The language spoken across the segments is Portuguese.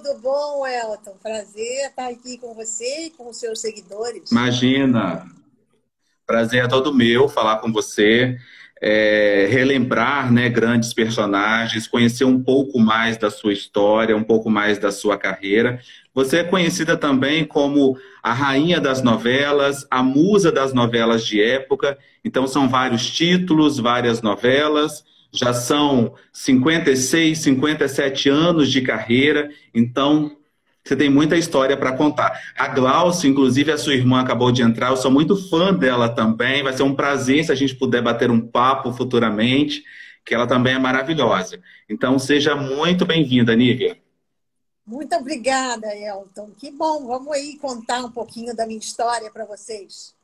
Tudo bom, Elton? Prazer estar aqui com você e com os seus seguidores. Imagina, prazer é todo meu falar com você, relembrar, né, grandes personagens, conhecer um pouco mais da sua história, um pouco mais da sua carreira. Você é conhecida também como a rainha das novelas, a musa das novelas de época. Então são vários títulos, várias novelas. Já são 56, 57 anos de carreira. Então você tem muita história para contar. A Glaucia, inclusive, a sua irmã acabou de entrar. Eu sou muito fã dela também. Vai ser um prazer se a gente puder bater um papo futuramente, que ela também é maravilhosa. Então, seja muito bem-vinda, Nívia. Muito obrigada, Elton. Que bom. Vamos aí contar um pouquinho da minha história para vocês.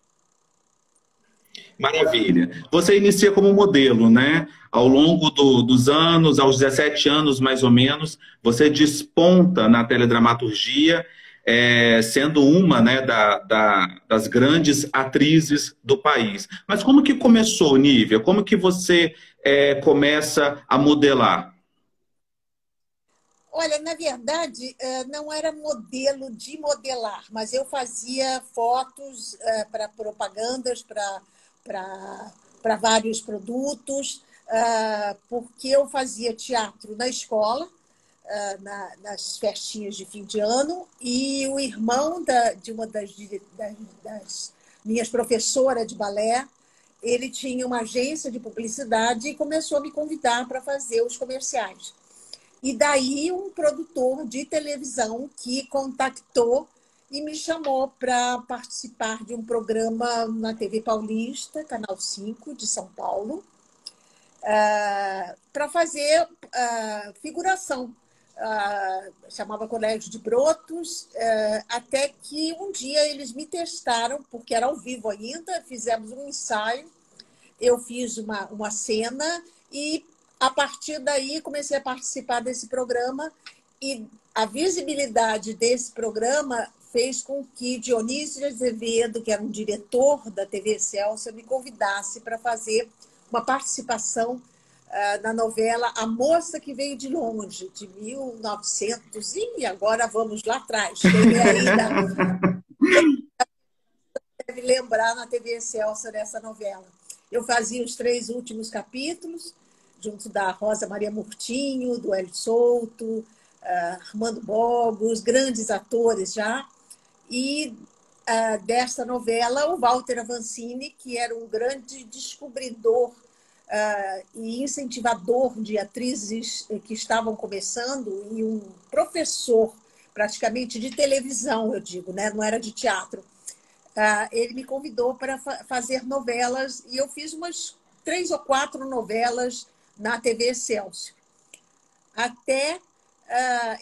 Maravilha. Você inicia como modelo, né? Ao longo dos anos, aos 17 anos mais ou menos, você desponta na teledramaturgia, sendo uma, né, das grandes atrizes do país. Mas como que começou, Nívia? Como que você começa a modelar? Olha, na verdade, não era modelo de modelar, mas eu fazia fotos para propagandas, para vários produtos, porque eu fazia teatro na escola, nas festinhas de fim de ano, e o irmão de uma das minhas professoras de balé, ele tinha uma agência de publicidade e começou a me convidar para fazer os comerciais. E daí um produtor de televisão que contactou e me chamou para participar de um programa na TV Paulista, Canal 5 de São Paulo, para fazer figuração. Chamava Colégio de Brotos, até que um dia eles me testaram, porque era ao vivo ainda, fizemos um ensaio, eu fiz uma cena e, a partir daí, comecei a participar desse programa e a visibilidade desse programa fez com que Dionísio de Azevedo, que era um diretor da TV Celso, me convidasse para fazer uma participação na novela A Moça que Veio de Longe, de 1900, e agora vamos lá atrás. Quem é ainda deve lembrar na TV Celso dessa novela. Eu fazia os 3 últimos capítulos, junto da Rosa Maria Murtinho, do Hélio Souto, Armando Bogos, grandes atores já. E dessa novela, o Walter Avancini, que era um grande descobridor e incentivador de atrizes que estavam começando, e um professor praticamente de televisão, eu digo, né? Não era de teatro. Ele me convidou para fazer novelas e eu fiz umas 3 ou 4 novelas na TV Excelsior. Até,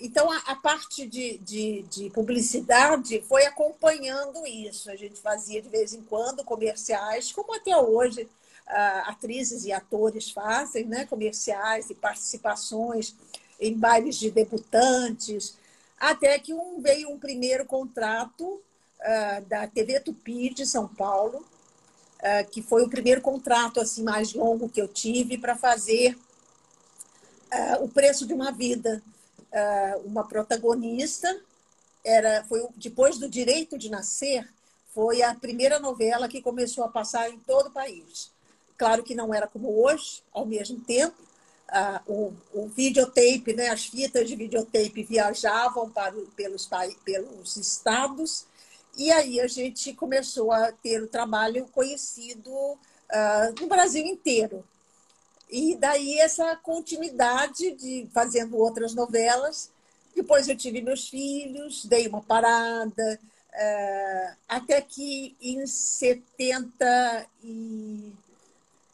então, a parte de publicidade foi acompanhando isso. A gente fazia de vez em quando comerciais, como até hoje atrizes e atores fazem, né? Comerciais e participações em bailes de debutantes, até que veio um primeiro contrato da TV Tupi de São Paulo, que foi o primeiro contrato assim mais longo que eu tive para fazer O Preço de uma Vida. Uma protagonista, foi depois do Direito de Nascer, foi a primeira novela que começou a passar em todo o país. Claro que não era como hoje, ao mesmo tempo. O videotape, né, as fitas de videotape viajavam pelos estados, e aí a gente começou a ter o trabalho conhecido no Brasil inteiro. E daí essa continuidade de fazendo outras novelas. Depois eu tive meus filhos, dei uma parada, até que em 70 e...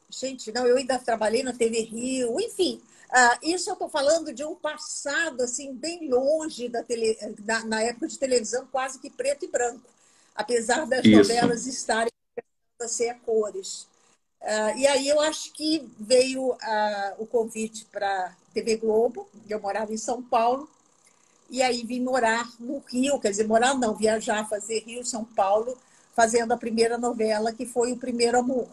Gente, não, eu ainda trabalhei na TV Rio, enfim. Isso eu estou falando de um passado assim bem longe na época de televisão, quase que preto e branco, apesar das Isso. novelas estarem a ser a cores. E aí eu acho que veio o convite para a TV Globo, eu morava em São Paulo, e aí vim morar no Rio, quer dizer, morar não, viajar, fazer Rio-São Paulo, fazendo a primeira novela, que foi O Primeiro Amor,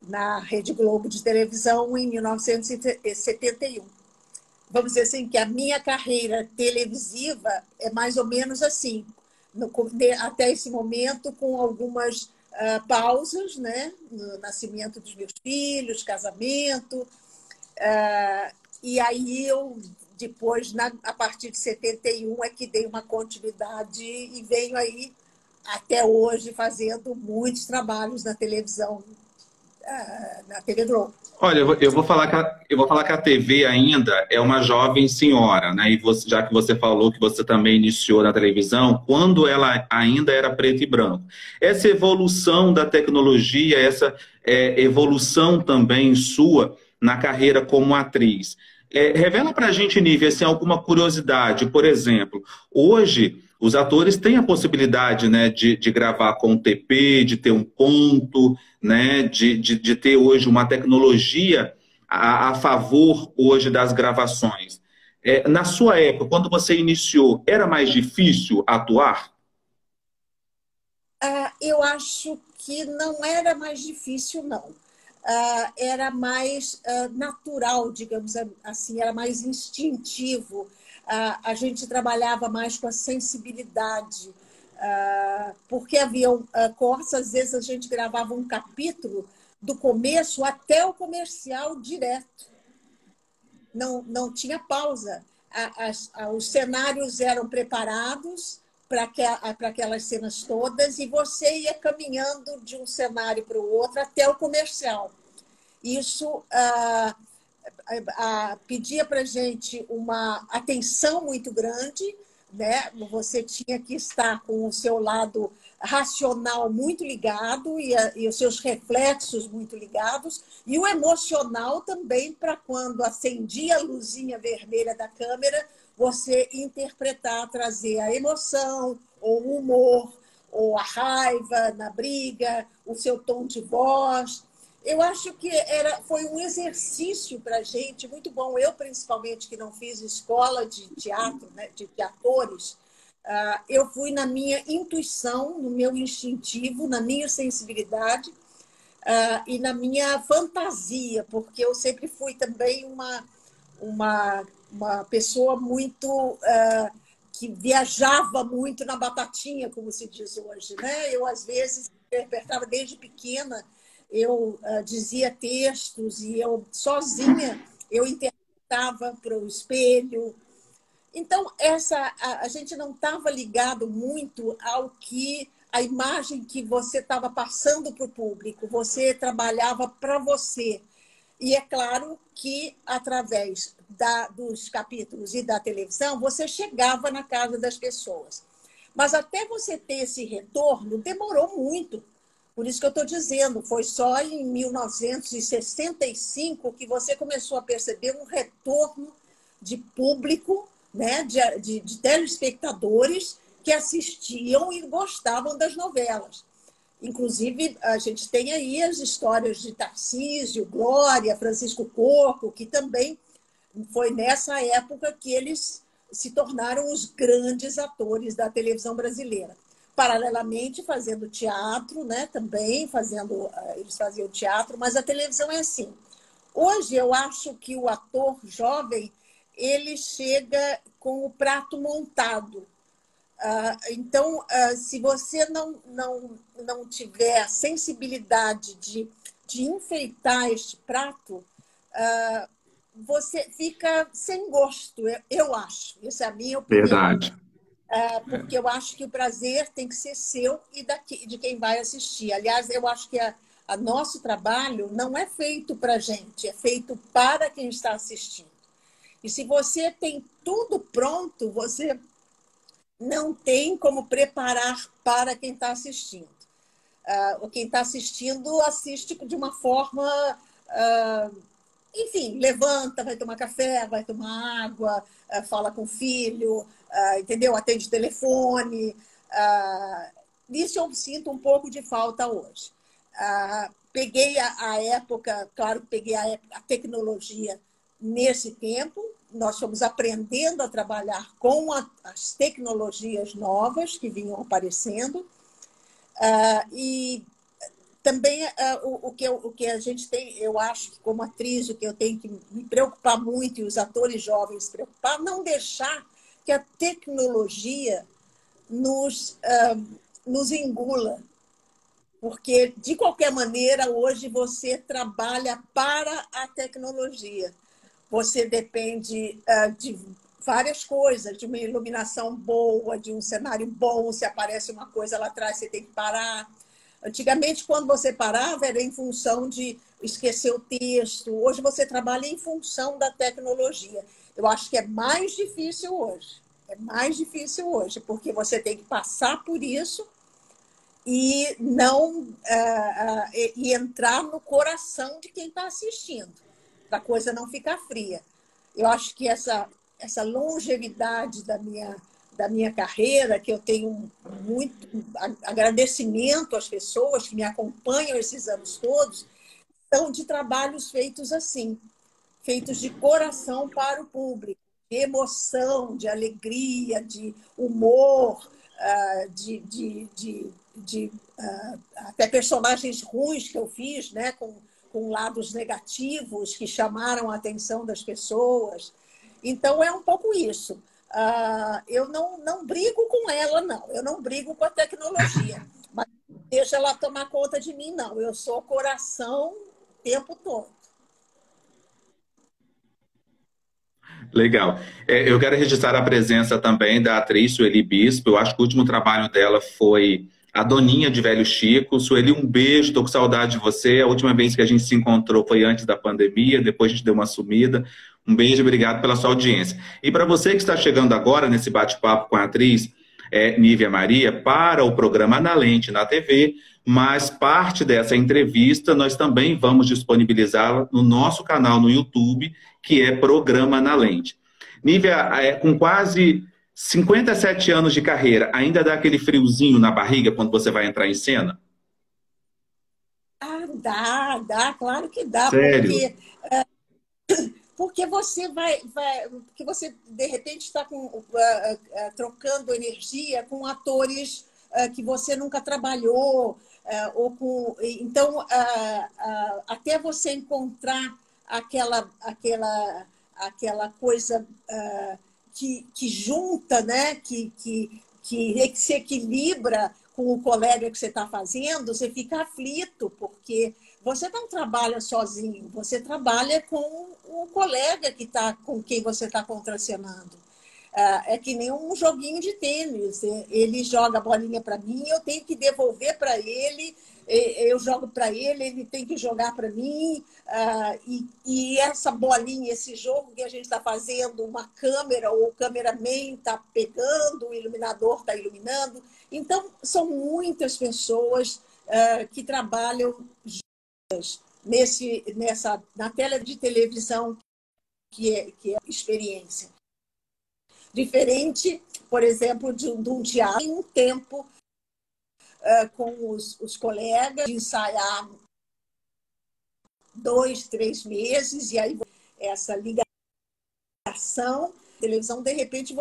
na Rede Globo de televisão, em 1971. vamos dizer assim, que a minha carreira televisiva é mais ou menos assim, até esse momento, com algumas pausas, né? No nascimento dos meus filhos, casamento. E aí eu, depois, a partir de 71, é que dei uma continuidade e venho aí até hoje fazendo muitos trabalhos na televisão, na TV Globo. Olha, eu vou falar que a TV ainda é uma jovem senhora, né? E você, já que você falou que você também iniciou na televisão, quando ela ainda era preto e branco. Essa evolução da tecnologia, essa evolução também sua na carreira como atriz, revela pra gente, Nívia, assim, alguma curiosidade. Por exemplo, hoje os atores têm a possibilidade, né, de gravar com TP, de ter um ponto, né, de ter hoje uma tecnologia a favor hoje das gravações. Na sua época, quando você iniciou, era mais difícil atuar? Eu acho que não era mais difícil, não. Era mais natural, digamos assim, era mais instintivo. A gente trabalhava mais com a sensibilidade, porque haviam cortes, às vezes a gente gravava um capítulo do começo até o comercial direto. Não tinha pausa. Os cenários eram preparados para aquelas cenas todas e você ia caminhando de um cenário para o outro até o comercial. Isso pedia para a gente uma atenção muito grande, né? Você tinha que estar com o seu lado racional muito ligado e os seus reflexos muito ligados, e o emocional também, para quando acendia a luzinha vermelha da câmera, você interpretar, trazer a emoção, ou o humor, ou a raiva na briga, o seu tom de voz. Eu acho que foi um exercício para a gente muito bom. Eu, principalmente, que não fiz escola de teatro, né, de atores, eu fui na minha intuição, no meu instintivo, na minha sensibilidade e na minha fantasia, porque eu sempre fui também uma pessoa muito que viajava muito na batatinha, como se diz hoje, né? Eu, às vezes, interpretava desde pequena, eu dizia textos e eu, sozinha, eu interpretava para o espelho. Então, a gente não estava ligado muito à imagem que você estava passando para o público. Você trabalhava para você. E é claro que, através dos capítulos e da televisão, você chegava na casa das pessoas. Mas até você ter esse retorno, demorou muito. Por isso que eu estou dizendo, foi só em 1965 que você começou a perceber um retorno de público, né, de telespectadores que assistiam e gostavam das novelas. Inclusive, a gente tem aí as histórias de Tarcísio, Glória, Francisco Coco, que também foi nessa época que eles se tornaram os grandes atores da televisão brasileira. Paralelamente, fazendo teatro, né, também, eles faziam teatro, mas a televisão é assim. Hoje, eu acho que o ator jovem, ele chega com o prato montado. Então, se você não tiver sensibilidade de enfeitar este prato, você fica sem gosto, eu acho. Essa é a minha opinião. Verdade. Porque eu acho que o prazer tem que ser seu e de quem vai assistir. Aliás, eu acho que a nosso trabalho não é feito para a gente, é feito para quem está assistindo. E se você tem tudo pronto, você não tem como preparar para quem está assistindo. Quem está assistindo assiste de uma forma... enfim, levanta, vai tomar café, vai tomar água, fala com o filho, entendeu? Atende o telefone. Isso eu sinto um pouco de falta hoje. Peguei a época, claro que peguei a tecnologia nesse tempo, nós fomos aprendendo a trabalhar com as tecnologias novas que vinham aparecendo, e também o que a gente tem, eu acho que como atriz, o que eu tenho que me preocupar muito, e os atores jovens se preocupar, não deixar que a tecnologia nos engula. Porque, de qualquer maneira, hoje você trabalha para a tecnologia. Você depende de várias coisas, de uma iluminação boa, de um cenário bom. Se aparece uma coisa lá atrás, você tem que parar. Antigamente, quando você parava, era em função de esquecer o texto. Hoje você trabalha em função da tecnologia. Eu acho que é mais difícil hoje. É mais difícil hoje, porque você tem que passar por isso e não e entrar no coração de quem está assistindo, para a coisa não ficar fria. Eu acho que essa longevidade da minha carreira, que eu tenho muito agradecimento às pessoas que me acompanham esses anos todos, são de trabalhos feitos assim, feitos de coração para o público, de emoção, de alegria, de humor, até personagens ruins que eu fiz, né, com lados negativos que chamaram a atenção das pessoas. Então, é um pouco isso. Eu não brigo com ela, não. Eu não brigo com a tecnologia. Mas deixa ela tomar conta de mim, não. Eu sou coração o tempo todo. Legal. Eu quero registrar a presença também da atriz Sueli Bispo. Eu acho que o último trabalho dela foi A Doninha de Velho Chico. Sueli, um beijo, estou com saudade de você. A última vez que a gente se encontrou foi antes da pandemia, depois a gente deu uma sumida. Um beijo, obrigado pela sua audiência. E para você que está chegando agora nesse bate-papo com a atriz Nívia Maria, para o programa Na Lente na TV, mas parte dessa entrevista nós também vamos disponibilizá-la no nosso canal no YouTube, que é Programa Na Lente. Nívia, com quase 57 anos de carreira, ainda dá aquele friozinho na barriga quando você vai entrar em cena? Dá, claro que dá. Sério? Porque você porque você de repente está trocando energia com atores que você nunca trabalhou, então até você encontrar aquela coisa que junta, né? que se equilibra com o colega que você está fazendo, você fica aflito, porque você não trabalha sozinho, você trabalha com o colega com quem você está contracenando. É que nem um joguinho de tênis. Ele joga a bolinha para mim, eu tenho que devolver para ele, eu jogo para ele, ele tem que jogar para mim. E essa bolinha, esse jogo que a gente está fazendo, uma câmera ou o cameraman está pegando, o iluminador está iluminando. Então, são muitas pessoas que trabalham na tela de televisão, que é experiência. Diferente, por exemplo, de um teatro, em um tempo com os colegas, de ensaiar 2, 3 meses, e aí essa ligação, televisão, de repente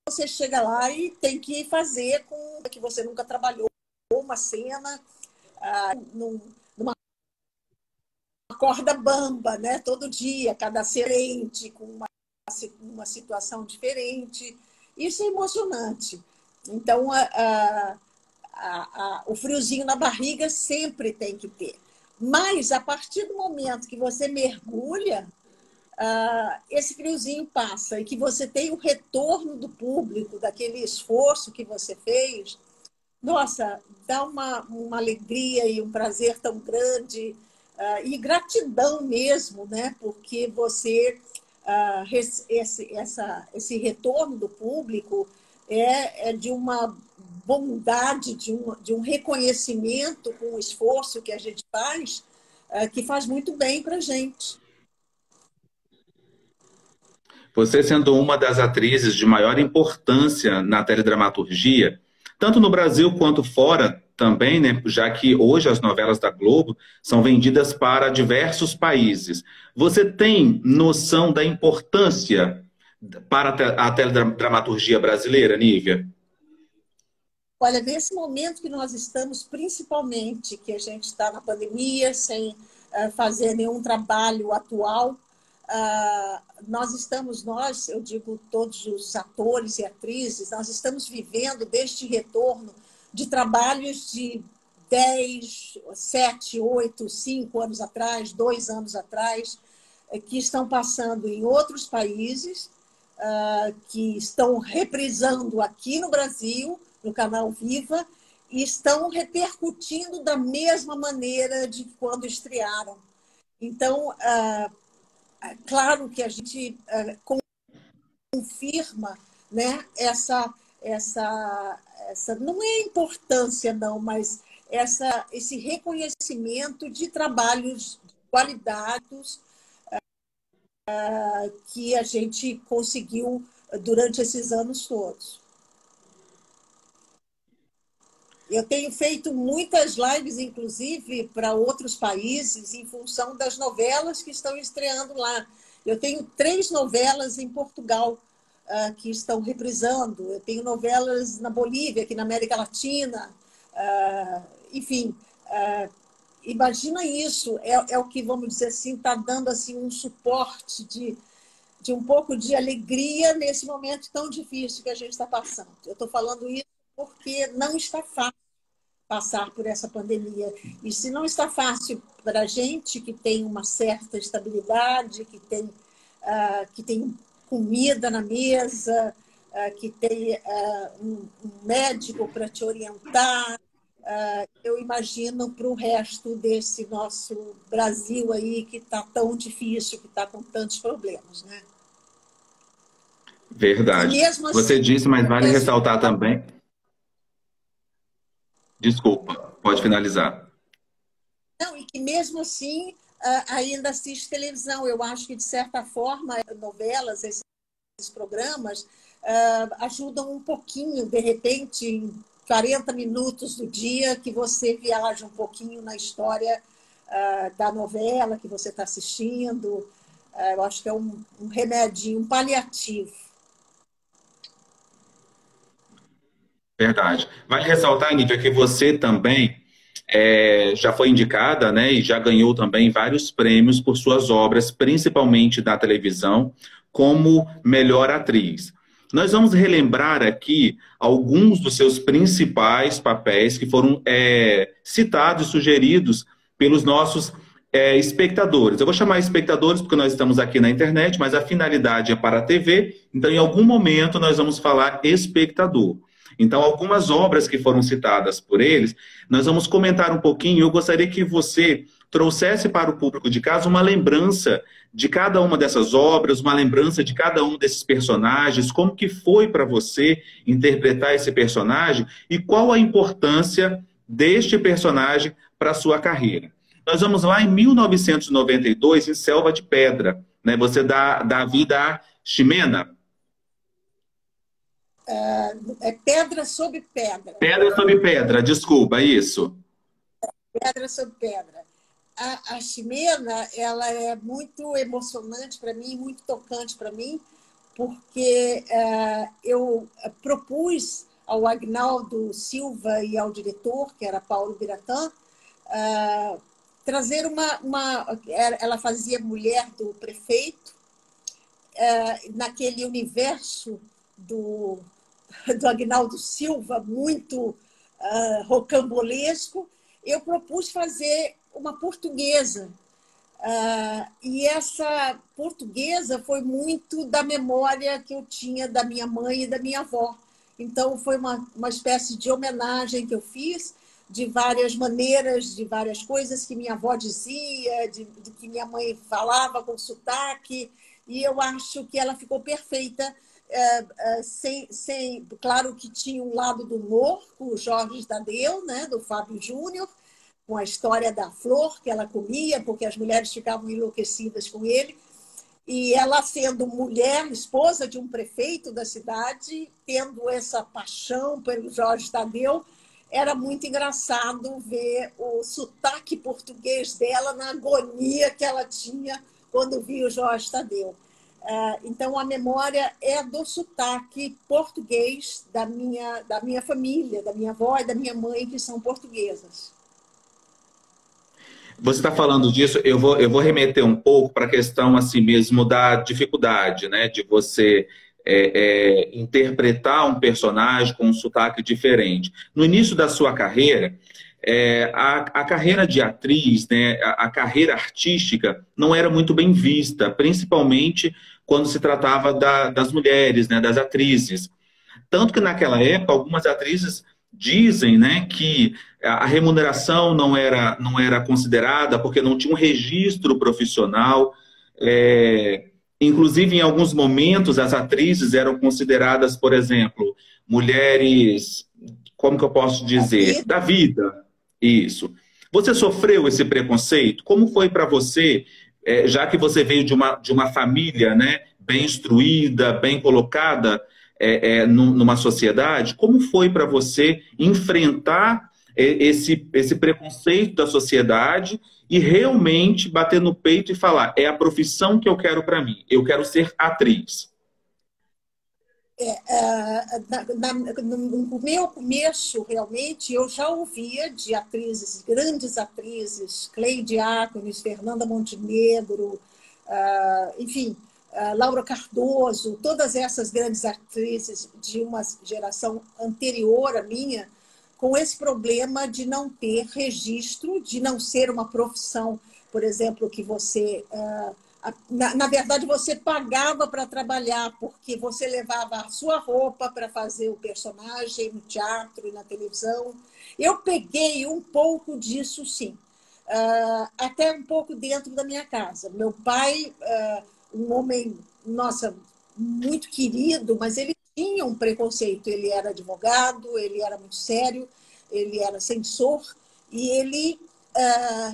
você chega lá e tem que fazer com que você nunca trabalhou uma cena numa corda bamba, né? Todo dia, cada excelente, com uma situação diferente. Isso é emocionante. Então, o friozinho na barriga sempre tem que ter. Mas, a partir do momento que você mergulha, esse friozinho passa e que você tem o retorno do público, daquele esforço que você fez, nossa, dá uma alegria e um prazer tão grande, e gratidão mesmo, né? Porque você, esse retorno do público é de uma bondade, de um reconhecimento com o esforço que a gente faz, que faz muito bem para a gente. Você sendo uma das atrizes de maior importância na teledramaturgia, tanto no Brasil quanto fora também, né, já que hoje as novelas da Globo são vendidas para diversos países. Você tem noção da importância para a teledramaturgia brasileira, Nívia? Olha, nesse momento que nós estamos, principalmente, que a gente está na pandemia, sem fazer nenhum trabalho atual, eu digo todos os atores e atrizes, nós estamos vivendo deste retorno de trabalhos de 10, 7, 8, 5 anos atrás, 2 anos atrás, que estão passando em outros países, que estão reprisando aqui no Brasil, no canal Viva, e estão repercutindo da mesma maneira de quando estrearam. Então, claro que a gente confirma, né, essa não é importância, não, mas esse reconhecimento de trabalhos de qualidade que a gente conseguiu durante esses anos todos. Eu tenho feito muitas lives, inclusive, para outros países, em função das novelas que estão estreando lá. Eu tenho 3 novelas em Portugal que estão reprisando. Eu tenho novelas na Bolívia, aqui na América Latina. Enfim, imagina isso. É o que, vamos dizer assim, está dando assim, um suporte de um pouco de alegria nesse momento tão difícil que a gente está passando. Eu estou falando isso porque não está fácil passar por essa pandemia. E se não está fácil para a gente que tem uma certa estabilidade, que tem comida na mesa, que tem um médico para te orientar, eu imagino para o resto desse nosso Brasil aí que está tão difícil, que está com tantos problemas, né? Verdade. Mesmo assim, você disse, mas vale ressaltar também. Desculpa, pode finalizar. Não, e que mesmo assim ainda assiste televisão. Eu acho que, de certa forma, novelas, esses programas, ajudam um pouquinho, de repente, em 40 minutos do dia, que você viaja um pouquinho na história da novela que você está assistindo. Eu acho que é um remedinho, um paliativo. Verdade. Vale ressaltar, Nívia, que você também já foi indicada, né, e já ganhou também vários prêmios por suas obras, principalmente da televisão, como melhor atriz. Nós vamos relembrar aqui alguns dos seus principais papéis que foram citados e sugeridos pelos nossos espectadores. Eu vou chamar espectadores porque nós estamos aqui na internet, mas a finalidade é para a TV, então em algum momento nós vamos falar espectador. Então, algumas obras que foram citadas por eles, nós vamos comentar um pouquinho. Eu gostaria que você trouxesse para o público de casa uma lembrança de cada uma dessas obras, uma lembrança de cada um desses personagens, como que foi para você interpretar esse personagem e qual a importância deste personagem para a sua carreira. Nós vamos lá em 1992, em Selva de Pedra, né? Você dá vida a Ximena. Pedra sobre Pedra. Pedra sobre Pedra, desculpa, isso. Pedra sobre Pedra. A Ximena, ela é muito emocionante para mim, muito tocante para mim, porque eu propus ao Agnaldo Silva e ao diretor, que era Paulo Biratã, trazer ela fazia mulher do prefeito, naquele universo do Agnaldo Silva, muito rocambolesco. Eu propus fazer uma portuguesa. E essa portuguesa foi muito da memória que eu tinha da minha mãe e da minha avó. Então, foi uma espécie de homenagem que eu fiz, de várias maneiras, de várias coisas que minha avó dizia, de que minha mãe falava com sotaque, e eu acho que ela ficou perfeita. Claro que tinha um lado do humor, com o Jorge Tadeu, né, do Fábio Júnior, com a história da flor que ela comia, porque as mulheres ficavam enlouquecidas com ele. E ela, sendo mulher, esposa de um prefeito da cidade, tendo essa paixão pelo Jorge Tadeu, era muito engraçado ver o sotaque português dela na agonia que ela tinha quando via o Jorge Tadeu. Então, a memória é do sotaque português da minha família, da minha avó e da minha mãe, que são portuguesas. Você está falando disso, eu vou remeter um pouco para a questão assim mesmo da dificuldade, né? De você interpretar um personagem com um sotaque diferente. No início da sua carreira, a carreira de atriz, né, a carreira artística não era muito bem vista, principalmente quando se tratava das mulheres, né, das atrizes. Tanto que naquela época, algumas atrizes dizem, né, que a remuneração não era considerada porque não tinha um registro profissional. Inclusive, em alguns momentos, as atrizes eram consideradas, por exemplo, mulheres, como que eu posso dizer? Da vida. Isso. Você sofreu esse preconceito? Como foi para você, já que você veio de uma família, né, bem instruída, bem colocada, numa sociedade, como foi para você enfrentar esse preconceito da sociedade e realmente bater no peito e falar, é a profissão que eu quero para mim, eu quero ser atriz? No meu começo, realmente, eu já ouvia de atrizes, grandes atrizes, Cleide Diáconis, Fernanda Montenegro, enfim, Laura Cardoso, todas essas grandes atrizes de uma geração anterior à minha, com esse problema de não ter registro, de não ser uma profissão, por exemplo, que você... Na verdade, você pagava para trabalhar, porque você levava a sua roupa para fazer o personagem no teatro e na televisão. Eu peguei um pouco disso, sim. Até um pouco dentro da minha casa. Meu pai, um homem, nossa, muito querido, mas ele tinha um preconceito. Ele era advogado, ele era muito sério, ele era censor, e ele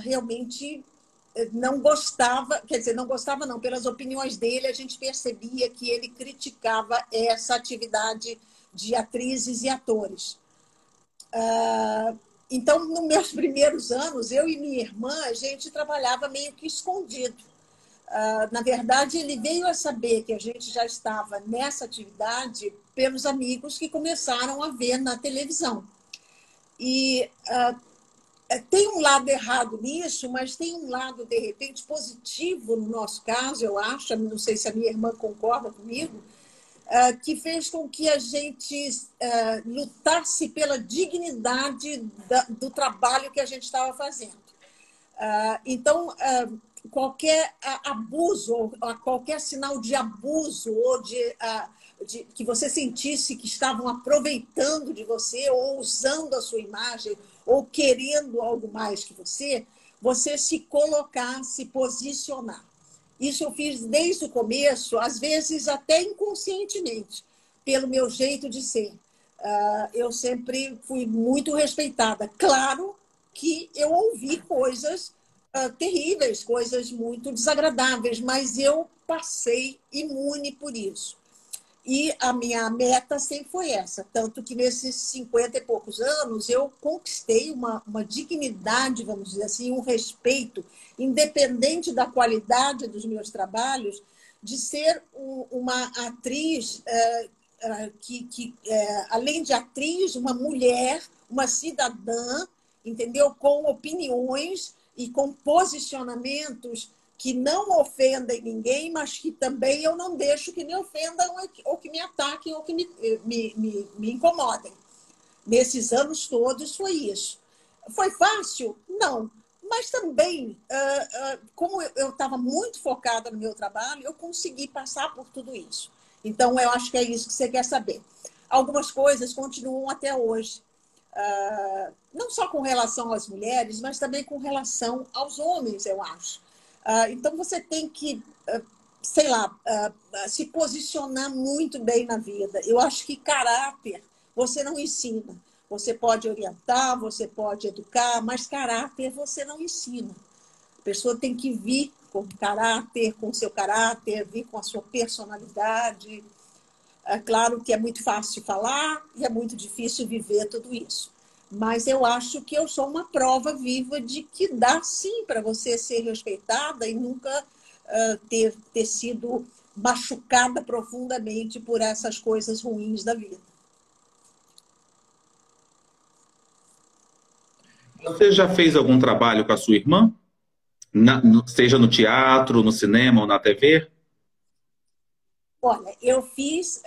realmente não gostava, quer dizer, não gostava não, pelas opiniões dele, a gente percebia que ele criticava essa atividade de atrizes e atores. Então, nos meus primeiros anos, eu e minha irmã, a gente trabalhava meio que escondido. Na verdade, ele veio a saber que a gente já estava nessa atividade pelos amigos que começaram a ver na televisão. E tem um lado errado nisso, mas tem um lado, de repente, positivo no nosso caso, eu acho, não sei se a minha irmã concorda comigo, que fez com que a gente lutasse pela dignidade do trabalho que a gente estava fazendo. Então, qualquer abuso, ou qualquer sinal de abuso, ou de que você sentisse que estavam aproveitando de você, ou usando a sua imagem, ou querendo algo mais que você se colocar, se posicionar. Isso eu fiz desde o começo, às vezes até inconscientemente, pelo meu jeito de ser. Eu sempre fui muito respeitada. Claro que eu ouvi coisas terríveis, coisas muito desagradáveis, mas eu passei imune por isso. E a minha meta sempre foi essa. Tanto que nesses 50 e poucos anos eu conquistei uma dignidade, vamos dizer assim, um respeito, independente da qualidade dos meus trabalhos, de ser uma atriz além de atriz, uma mulher, uma cidadã, entendeu? Com opiniões e com posicionamentos que não ofendem ninguém, mas que também eu não deixo que me ofendam ou que me ataquem ou que me incomodem. Nesses anos todos foi isso. Foi fácil? Não. Mas também, como eu estava muito focada no meu trabalho, eu consegui passar por tudo isso. Então, eu acho que é isso que você quer saber. Algumas coisas continuam até hoje. Não só com relação às mulheres, mas também com relação aos homens, eu acho. Então, você tem que, sei lá, se posicionar muito bem na vida. Eu acho que caráter você não ensina. Você pode orientar, você pode educar, mas caráter você não ensina. A pessoa tem que vir com caráter, com seu caráter, vir com a sua personalidade. É claro que é muito fácil falar e é muito difícil viver tudo isso. Mas eu acho que eu sou uma prova viva de que dá sim para você ser respeitada e nunca ter sido machucada profundamente por essas coisas ruins da vida. Você já fez algum trabalho com a sua irmã? Seja no teatro, no cinema ou na TV? Olha, eu fiz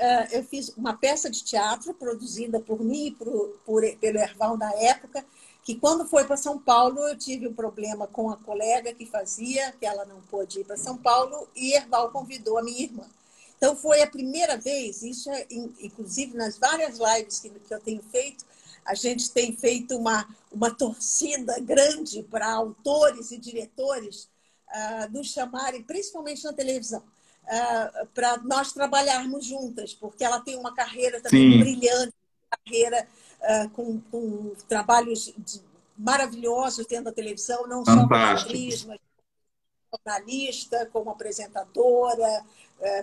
uma peça de teatro produzida por mim e pelo Herval na época, que quando foi para São Paulo eu tive um problema com a colega que fazia, que ela não pôde ir para São Paulo, e Herval convidou a minha irmã. Então foi a primeira vez, isso é, inclusive nas várias lives que eu tenho feito, a gente tem feito uma torcida grande para autores e diretores nos chamarem, principalmente na televisão, para nós trabalharmos juntas, porque ela tem uma carreira também Sim, brilhante, carreira com trabalhos maravilhosos dentro da televisão, não só como atriz, fantásticos. mas como jornalista, como apresentadora,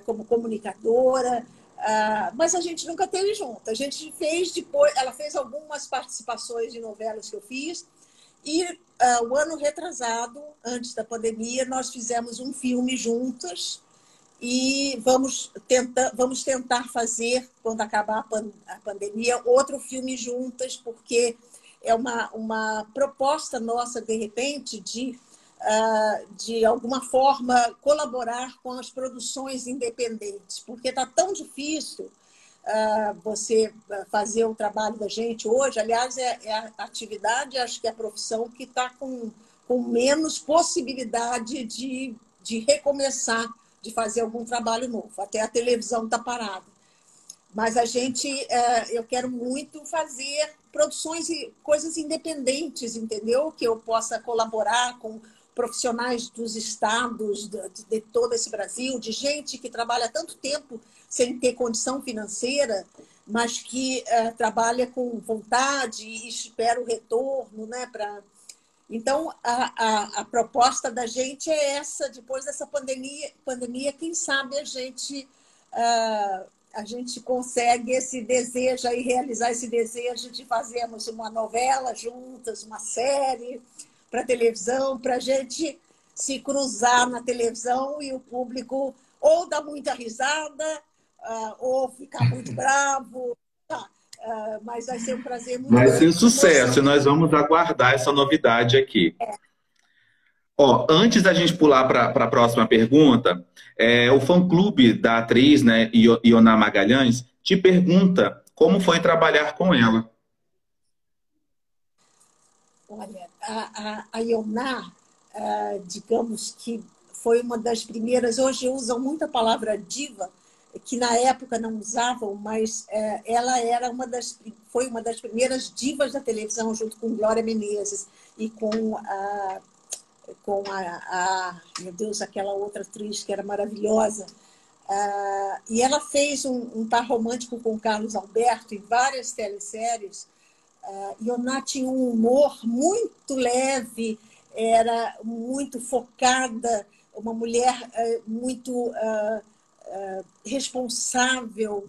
como comunicadora. Mas a gente nunca teve junto. A gente fez depois, ela fez algumas participações de novelas que eu fiz, e o ano retrasado, antes da pandemia, nós fizemos um filme juntas e vamos tentar fazer, quando acabar a pandemia, outro filme juntas, porque é uma proposta nossa, de repente, de alguma forma, colaborar com as produções independentes, porque está tão difícil você fazer o trabalho da gente hoje. Aliás, é a atividade, acho que é a profissão que está com menos possibilidade de recomeçar, de fazer algum trabalho novo. Até a televisão está parada. Mas eu quero muito fazer produções e coisas independentes, entendeu? Que eu possa colaborar com profissionais dos estados, de todo esse Brasil, de gente que trabalha tanto tempo sem ter condição financeira, mas que trabalha com vontade e espera o retorno, né? Então, a proposta da gente é essa, depois dessa pandemia, quem sabe a gente consegue esse desejo e realizar esse desejo de fazermos uma novela juntas, uma série para televisão, para a gente se cruzar na televisão e o público ou dar muita risada, ou ficar muito bravo. Mas vai ser um prazer muito Vai ser grande com sucesso e você. nós vamos aguardar essa novidade aqui. Ó, antes da gente pular para a próxima pergunta, o fã-clube da atriz, né, Ioná Magalhães, te pergunta como foi trabalhar com ela. Olha, a Ioná, digamos que foi uma das primeiras, hoje usam muito a palavra diva, que na época não usavam, mas ela era foi uma das primeiras divas da televisão, junto com Glória Menezes e meu Deus, aquela outra atriz que era maravilhosa. E ela fez um par romântico com Carlos Alberto em várias teleséries. Ioná tinha um humor muito leve, era muito focada, uma mulher muito responsável,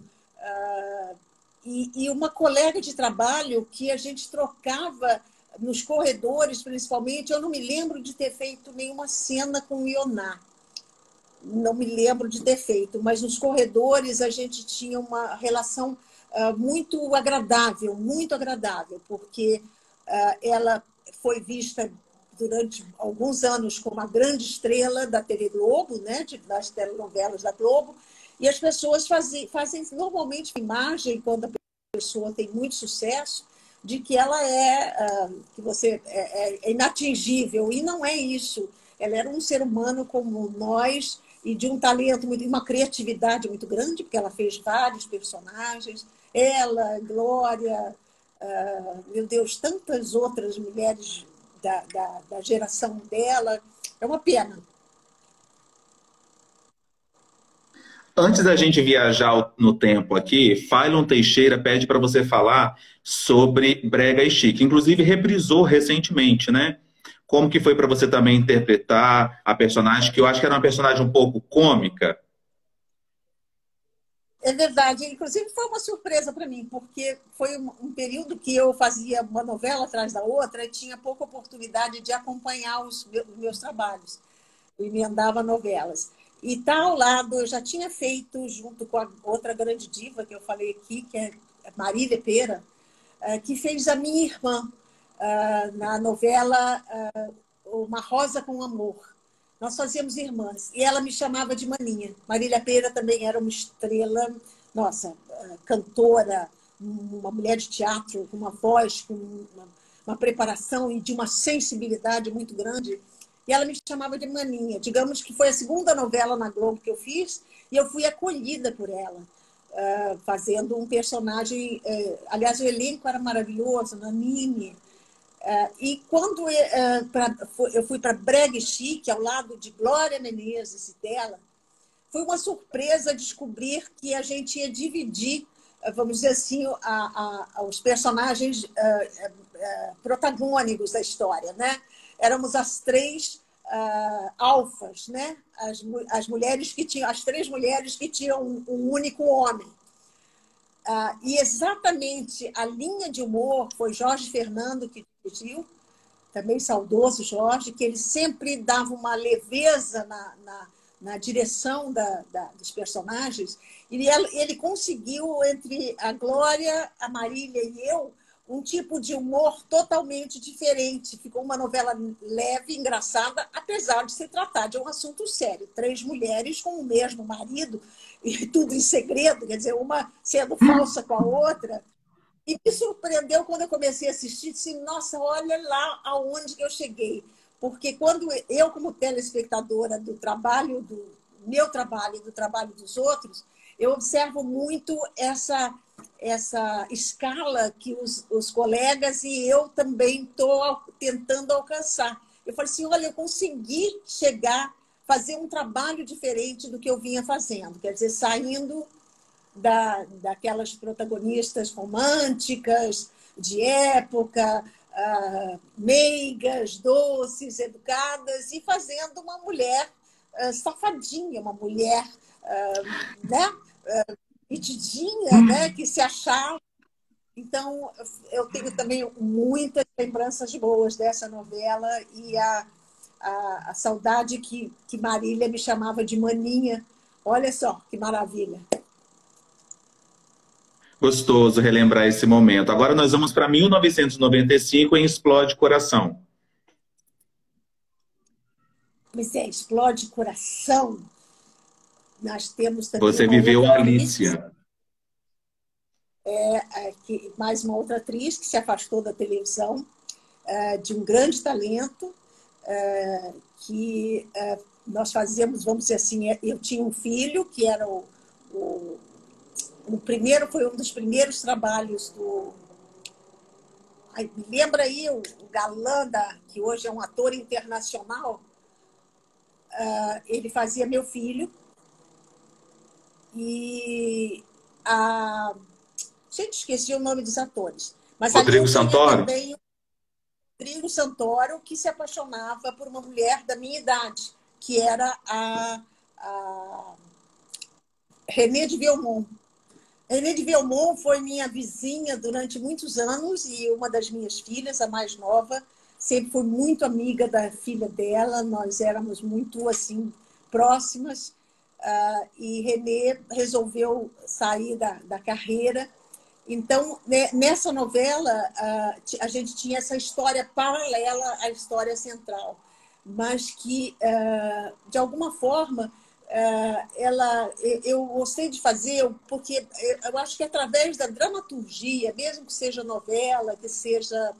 e uma colega de trabalho que a gente trocava nos corredores, principalmente. Eu não me lembro de ter feito nenhuma cena com Ioná, não me lembro de ter feito, mas nos corredores a gente tinha uma relação muito agradável, porque ela foi vista durante alguns anos como a grande estrela da TV Globo, né, das telenovelas da Globo, e as pessoas fazem normalmente a imagem, quando a pessoa tem muito sucesso, de que ela que você é inatingível, e não é isso. Ela era um ser humano como nós, e de um talento, uma criatividade muito grande, porque ela fez vários personagens. Ela, Glória, meu Deus, tantas outras mulheres da geração dela. É uma pena. Antes da gente viajar no tempo aqui, Failon Teixeira pede para você falar sobre Brega e Chique. Inclusive, reprisou recentemente, né? Como que foi para você também interpretar a personagem, que eu acho que era uma personagem um pouco cômica? É verdade. Inclusive, foi uma surpresa para mim, porque foi um período que eu fazia uma novela atrás da outra e tinha pouca oportunidade de acompanhar os meus trabalhos. Eu emendava novelas. E tá ao lado, eu já tinha feito, junto com a outra grande diva que eu falei aqui, que é Marília Pêra, que fez a minha irmã na novela Uma Rosa com Amor. Nós fazíamos irmãs. E ela me chamava de Maninha. Marília Pêra também era uma estrela, nossa, cantora, uma mulher de teatro, com uma voz, com uma preparação e de uma sensibilidade muito grande. E ela me chamava de Maninha. Digamos que foi a segunda novela na Globo que eu fiz e eu fui acolhida por ela, fazendo um personagem... aliás, o elenco era maravilhoso, Nanine. E quando eu fui para Brega e Chique, ao lado de Glória Menezes e dela, foi uma surpresa descobrir que a gente ia dividir, vamos dizer assim, os personagens protagônicos da história, né? Éramos as três alfas, né? As mulheres que tinham, as três mulheres que tinham um único homem. E exatamente a linha de humor foi Jorge Fernando que dirigiu, também saudoso Jorge, que ele sempre dava uma leveza na direção dos personagens. E ele conseguiu, entre a Glória, a Marília e eu, um tipo de humor totalmente diferente. Ficou uma novela leve, engraçada, apesar de se tratar de um assunto sério. Três mulheres com o mesmo marido, e tudo em segredo, quer dizer, uma sendo falsa com a outra. E me surpreendeu quando eu comecei a assistir, disse, nossa, olha lá aonde eu cheguei. Porque quando eu, como telespectadora do trabalho, do meu trabalho e do trabalho dos outros, eu observo muito essa escala que os colegas e eu também estou tentando alcançar. Eu falei assim, olha, eu consegui chegar, fazer um trabalho diferente do que eu vinha fazendo. Quer dizer, saindo daquelas protagonistas românticas, de época, meigas, doces, educadas, e fazendo uma mulher safadinha, uma mulher né, metidinha, né, que se achava. Então, eu tenho também muitas lembranças boas dessa novela e a saudade que Marília me chamava de Maninha. Olha só que maravilha. Gostoso relembrar esse momento. Agora nós vamos para 1995 em Explode Coração. Pois é, Explode Coração. Nós temos também Você uma viveu outra a atriz, Alicia. mais uma outra atriz que se afastou da televisão, de um grande talento, que nós fazíamos, vamos dizer assim, eu tinha um filho que era o primeiro, foi um dos primeiros trabalhos do... Ai, me lembra aí o galã, que hoje é um ator internacional, ele fazia meu filho. E gente, esqueci o nome dos atores. Mas ali Rodrigo eu tinha Santoro? também o Rodrigo Santoro, que se apaixonava por uma mulher da minha idade, que era a Renée de Vilmont. Renée de Vilmont foi minha vizinha durante muitos anos e uma das minhas filhas, a mais nova, sempre fui muito amiga da filha dela, nós éramos muito assim próximas. E Renée resolveu sair da carreira. Então, nessa novela, a gente tinha essa história paralela à história central, mas que, de alguma forma, eu gostei de fazer, porque eu acho que através da dramaturgia, mesmo que seja novela, que seja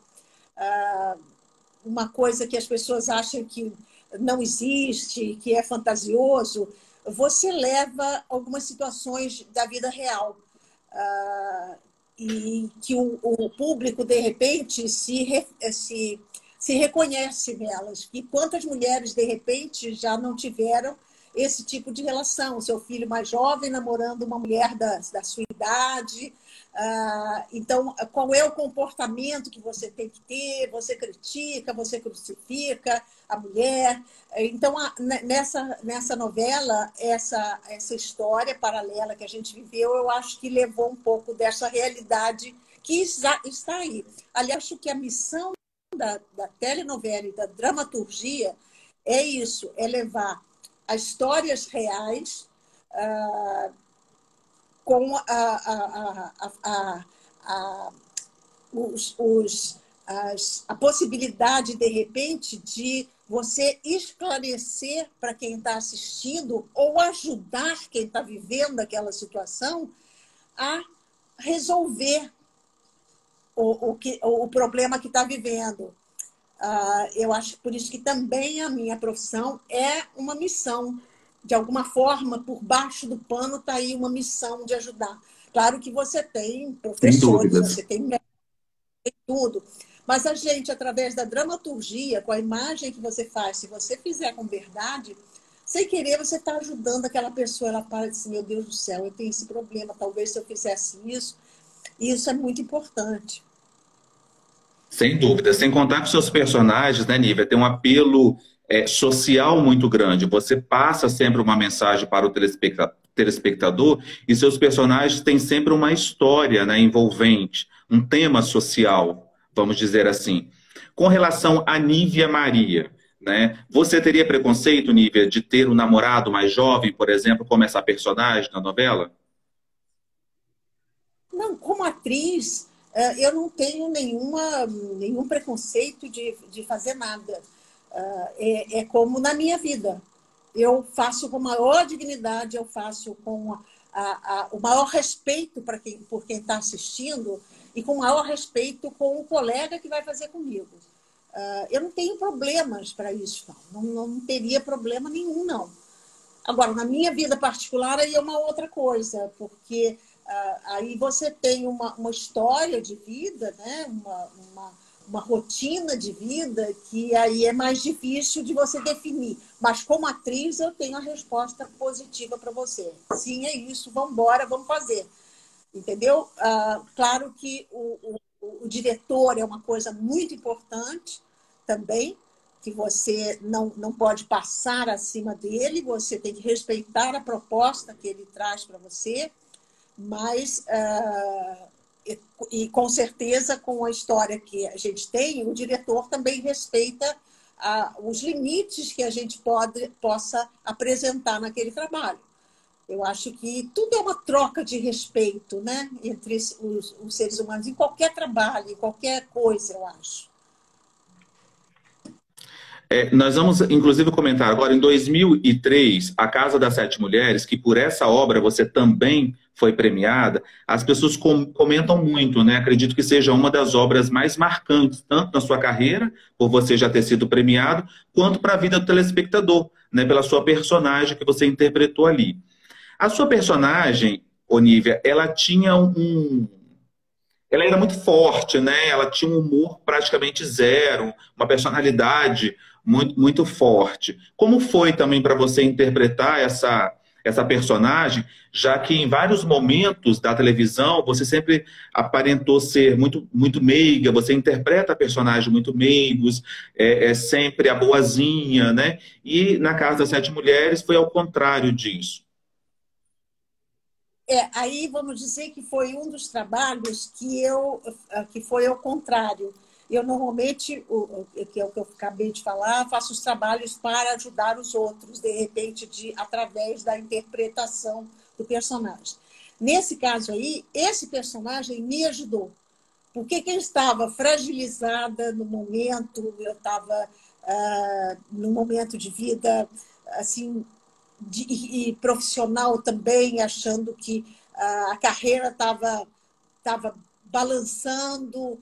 uma coisa que as pessoas acham que não existe, que é fantasioso, você leva algumas situações da vida real. E que o público, de repente, se reconhece nelas. E quantas mulheres, de repente, já não tiveram esse tipo de relação? Seu filho mais jovem namorando uma mulher da sua idade. Então, qual é o comportamento que você tem que ter? Você critica, você crucifica a mulher. Então, nessa novela, essa história paralela que a gente viveu, eu acho que levou um pouco dessa realidade que está aí. Aliás, acho que a missão da telenovela e da dramaturgia é isso, é levar a histórias reais, com a possibilidade, de repente, de você esclarecer para quem está assistindo ou ajudar quem está vivendo aquela situação a resolver o problema que está vivendo. Eu acho por isso que também a minha profissão é uma missão. De alguma forma, por baixo do pano está aí uma missão de ajudar. Claro que você tem Sem professores, dúvidas. você tem tudo, mas a gente, através da dramaturgia, com a imagem que você faz, se você fizer com verdade, sem querer, você está ajudando aquela pessoa. Ela para e diz, meu Deus do céu, eu tenho esse problema, talvez se eu fizesse isso. E isso é muito importante. Sem dúvida. Sem contar que seus personagens, né, Nívia, têm um apelo social muito grande. Você passa sempre uma mensagem para o telespectador e seus personagens têm sempre uma história, né, envolvente, um tema social, vamos dizer assim. Com relação a Nívia Maria, né, você teria preconceito, Nívia, de ter um namorado mais jovem, por exemplo, como essa personagem na novela? Não, como atriz, eu não tenho nenhum preconceito de fazer nada. É como na minha vida. Eu faço com maior dignidade, eu faço com o maior respeito por quem está assistindo e com o maior respeito com o colega que vai fazer comigo. Eu não tenho problemas para isso, não. Não teria problema nenhum, não. Agora, na minha vida particular, aí é uma outra coisa, porque aí você tem uma história de vida, né? Uma rotina de vida que aí é mais difícil de você definir. Mas como atriz, eu tenho a resposta positiva para você. Sim, é isso, vamos embora, vamos fazer. Entendeu? Claro que o diretor é uma coisa muito importante também, que você não pode passar acima dele, você tem que respeitar a proposta que ele traz para você, mas, e com certeza, com a história que a gente tem, o diretor também respeita os limites que a gente possa apresentar naquele trabalho. Eu acho que tudo é uma troca de respeito, né, entre os seres humanos, em qualquer trabalho, em qualquer coisa, eu acho. Nós vamos, inclusive, comentar agora, em 2003, A Casa das Sete Mulheres, que por essa obra você também foi premiada, as pessoas comentam muito, né? Acredito que seja uma das obras mais marcantes, tanto na sua carreira, por você já ter sido premiado, quanto para a vida do telespectador, né? Pela sua personagem que você interpretou ali. A sua personagem, Onívia, ela tinha ela era muito forte, né? Ela tinha um humor praticamente zero, uma personalidade muito forte. Como foi também para você interpretar essa personagem, já que em vários momentos da televisão você sempre aparentou ser muito meiga, você interpreta personagens muito meigos, é sempre a boazinha, né? E na Casa das Sete Mulheres foi ao contrário disso. Aí vamos dizer que foi um dos trabalhos que foi ao contrário. Eu normalmente, que é o que eu acabei de falar, faço os trabalhos para ajudar os outros, de repente, através da interpretação do personagem. Nesse caso aí, esse personagem me ajudou, porque eu estava fragilizada no momento, eu estava num momento de vida assim, e profissional também, achando que a carreira estava balançando,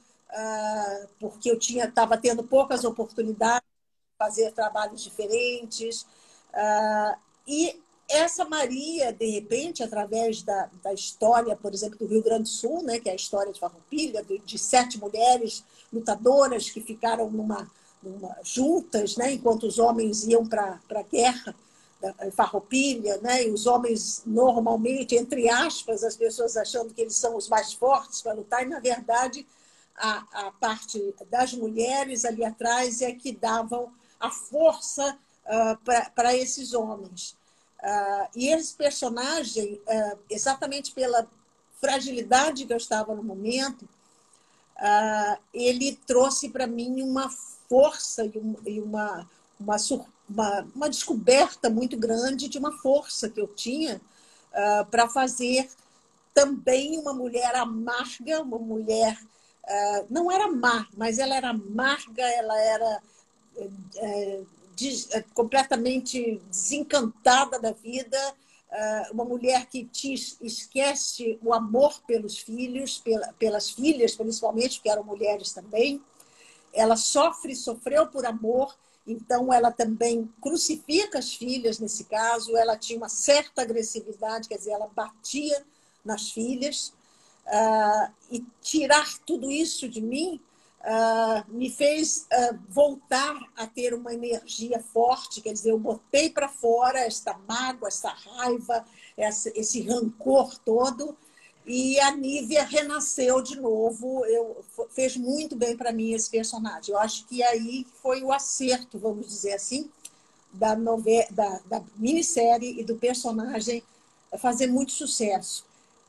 porque eu estava tendo poucas oportunidades de fazer trabalhos diferentes. E essa Maria, de repente, através da história, por exemplo, do Rio Grande do Sul, né, que é a história de Farroupilha, de 7 mulheres lutadoras que ficaram juntas, né, enquanto os homens iam para a guerra, Farroupilha, né? E os homens, normalmente, entre aspas, as pessoas achando que eles são os mais fortes para lutar, e, na verdade, a parte das mulheres ali atrás é que davam a força para esses homens. E esse personagem, exatamente pela fragilidade que eu estava no momento, ele trouxe para mim uma força e uma uma descoberta muito grande de uma força que eu tinha para fazer também uma mulher amarga, uma mulher... não era má, mas ela era amarga, ela era completamente desencantada da vida, uma mulher que esquece o amor pelos filhos, pelas filhas, principalmente, que eram mulheres também. Ela sofreu por amor, então ela também crucifica as filhas nesse caso. Ela tinha uma certa agressividade, quer dizer, ela batia nas filhas. E tirar tudo isso de mim me fez voltar a ter uma energia forte, quer dizer, eu botei para fora esta mágoa, essa raiva, esse rancor todo, e a Nívia renasceu de novo. Fez muito bem para mim esse personagem. Eu acho que aí foi o acerto, vamos dizer assim, da minissérie e do personagem fazer muito sucesso.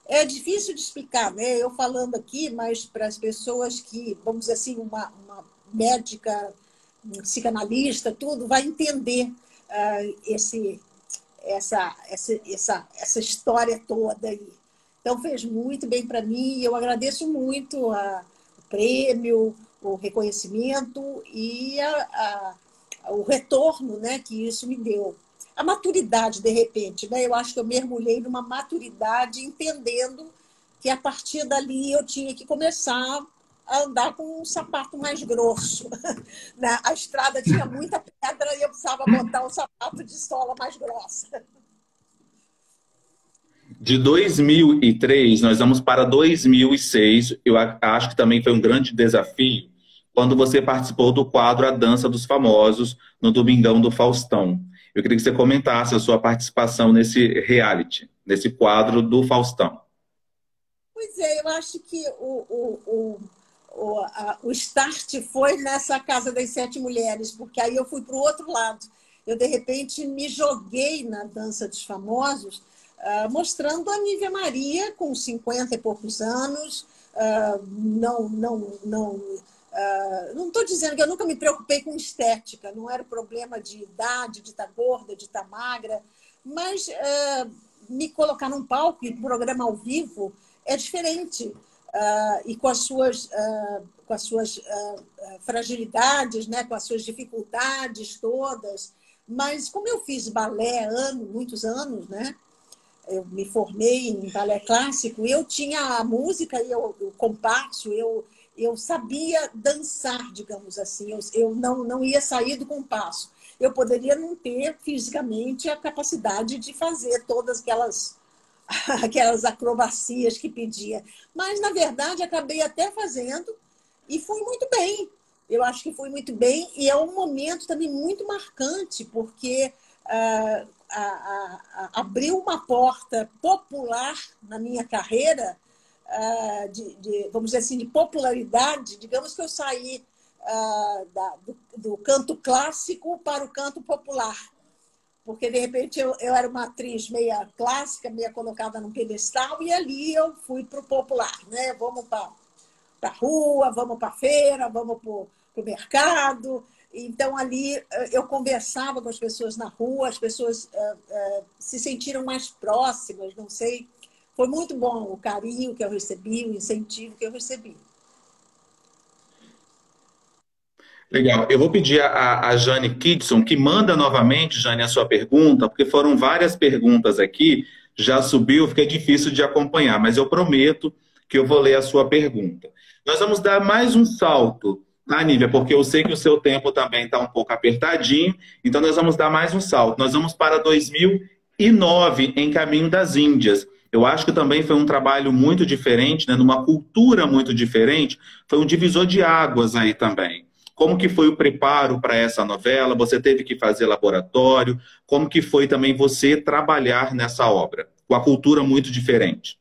É difícil de explicar, né? Eu falando aqui, mas para as pessoas que, vamos dizer assim, uma médica, um psicanalista, tudo, vai entender essa história toda aí. Então, fez muito bem para mim e eu agradeço muito o prêmio, o reconhecimento e o retorno, né, que isso me deu. A maturidade, de repente, né? Eu acho que eu mergulhei numa maturidade, entendendo que a partir dali eu tinha que começar a andar com um sapato mais grosso. A estrada tinha muita pedra e eu precisava botar um sapato de sola mais grossa. De 2003, nós vamos para 2006. Eu acho que também foi um grande desafio quando você participou do quadro A Dança dos Famosos, no Domingão do Faustão. Eu queria que você comentasse a sua participação nesse reality, nesse quadro do Faustão. Pois é, eu acho que o start foi nessa Casa das Sete Mulheres, porque aí eu fui para o outro lado. Eu, de repente, me joguei na Dança dos Famosos, mostrando a Nívia Maria com 50 e poucos anos. Não estou dizendo que eu nunca me preocupei com estética, não era problema de idade, de estar gorda, de estar magra, mas me colocar num palco e programa ao vivo é diferente. E com as suas fragilidades, né? Com as suas dificuldades todas. Mas como eu fiz balé muitos anos, né? Eu me formei em balé clássico, eu tinha a música e o compasso, eu sabia dançar, digamos assim, eu não ia sair do compasso. Eu poderia não ter fisicamente a capacidade de fazer todas aquelas acrobacias que pedia. Mas, na verdade, acabei até fazendo e fui muito bem. Eu acho que fui muito bem e é um momento também muito marcante, porque abriu uma porta popular na minha carreira, vamos dizer assim, de popularidade. Digamos que eu saí do canto clássico para o canto popular, porque de repente eu era uma atriz meia clássica, meia colocada num pedestal, e ali eu fui para o popular, né? Vamos para a rua, vamos para a feira, vamos para o mercado. Então, ali eu conversava com as pessoas na rua, as pessoas se sentiram mais próximas, não sei. Foi muito bom o carinho que eu recebi, o incentivo que eu recebi. Legal. Eu vou pedir a Jane Kidson que manda novamente, Jane, a sua pergunta, porque foram várias perguntas aqui, já subiu, fica difícil de acompanhar, mas eu prometo que eu vou ler a sua pergunta. Nós vamos dar mais um salto, tá, Nívia? Porque eu sei que o seu tempo também está um pouco apertadinho, então nós vamos dar mais um salto. Nós vamos para 2009, em Caminho das Índias. Eu acho que também foi um trabalho muito diferente, né, numa cultura muito diferente, foi um divisor de águas aí também. Como que foi o preparo para essa novela? Você teve que fazer laboratório? Como que foi também você trabalhar nessa obra? Com a cultura muito diferente.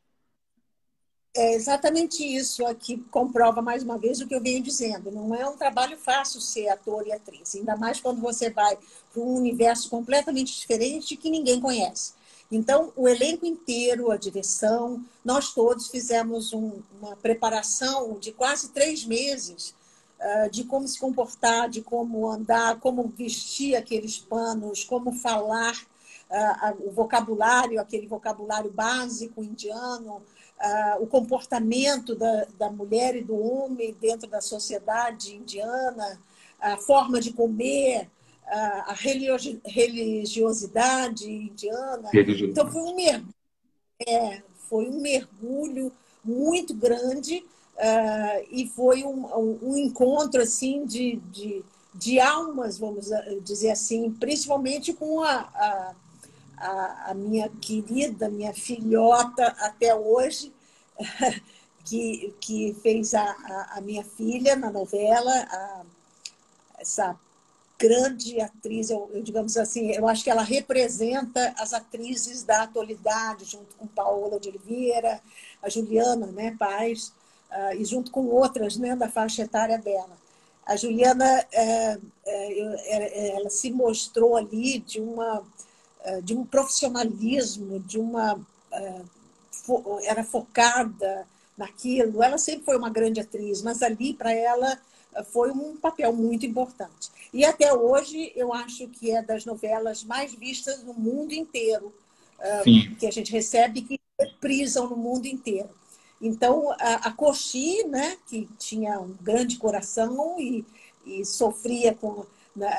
É exatamente isso aqui comprova mais uma vez o que eu venho dizendo. Não é um trabalho fácil ser ator e atriz, ainda mais quando você vai para um universo completamente diferente que ninguém conhece. Então, o elenco inteiro, a direção, nós todos fizemos uma preparação de quase 3 meses de como se comportar, de como andar, como vestir aqueles panos, como falar, o vocabulário, aquele vocabulário básico indiano, o comportamento da mulher e do homem dentro da sociedade indiana, a forma de comer, a religiosidade indiana. Então, foi um mergulho muito grande e foi um encontro assim de almas, vamos dizer assim, principalmente com a minha querida, minha filhota até hoje, que fez a minha filha na novela, essa grande atriz, digamos assim, eu acho que ela representa as atrizes da atualidade, junto com Paola de Oliveira, a Juliana, né, Paz, e junto com outras, né, da faixa etária dela. A Juliana, ela se mostrou ali de um profissionalismo, era focada naquilo. Ela sempre foi uma grande atriz, mas ali, para ela, foi um papel muito importante. E até hoje, eu acho que é das novelas mais vistas no mundo inteiro, que a gente recebe, que reprisam no mundo inteiro. Então, a Cochi, né, que tinha um grande coração e sofria com...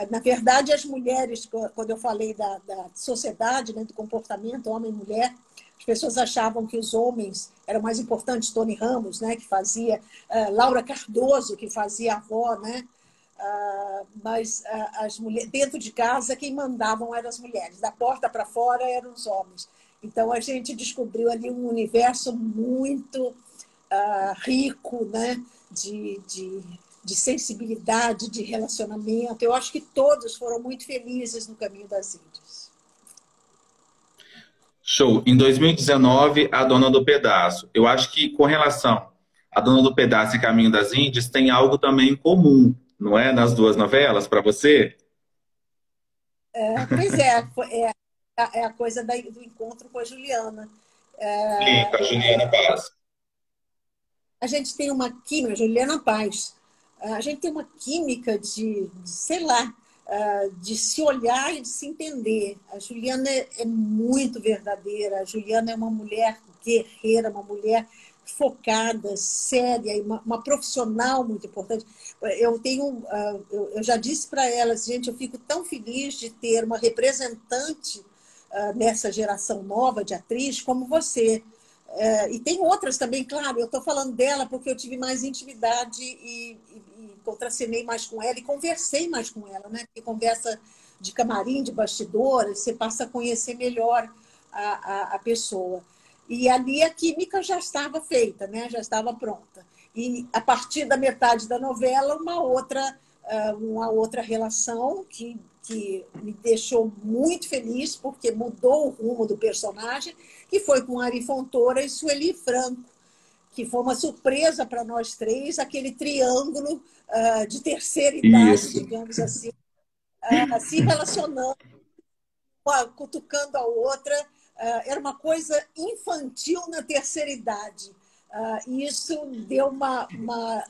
Na verdade, as mulheres, quando eu falei da sociedade, né, do comportamento homem e mulher, as pessoas achavam que os homens eram mais importantes, Tony Ramos, né, que fazia, Laura Cardoso, que fazia a avó, né, mas as mulheres, dentro de casa, quem mandavam eram as mulheres, da porta para fora eram os homens. Então, a gente descobriu ali um universo muito rico, né, de sensibilidade, de relacionamento. Eu acho que todos foram muito felizes no Caminho das Índias. Show. Em 2019, A Dona do Pedaço. Eu acho que, com relação a Dona do Pedaço e Caminho das Índias, tem algo também em comum, não é? Nas duas novelas, para você? Pois é a coisa do encontro com a Juliana. Sim, com a Juliana Paz. A gente tem uma química, Juliana Paz, a gente tem uma química sei lá, de se olhar e de se entender. A Juliana é muito verdadeira, a Juliana é uma mulher guerreira, uma mulher focada, séria, e uma profissional muito importante. Eu já disse para elas, gente, eu fico tão feliz de ter uma representante nessa geração nova de atriz como você. E tem outras também, claro, eu estou falando dela porque eu tive mais intimidade e contracenei mais com ela e conversei mais com ela, né? Porque conversa de camarim, de bastidores, você passa a conhecer melhor a pessoa. E ali a química já estava feita, né? Já estava pronta. E a partir da metade da novela, uma outra relação que me deixou muito feliz, porque mudou o rumo do personagem, que foi com Ari Fontoura e Sueli Franco, que foi uma surpresa para nós três, aquele triângulo de terceira idade, digamos assim, se relacionando, cutucando a outra. Era uma coisa infantil na terceira idade. E isso deu uma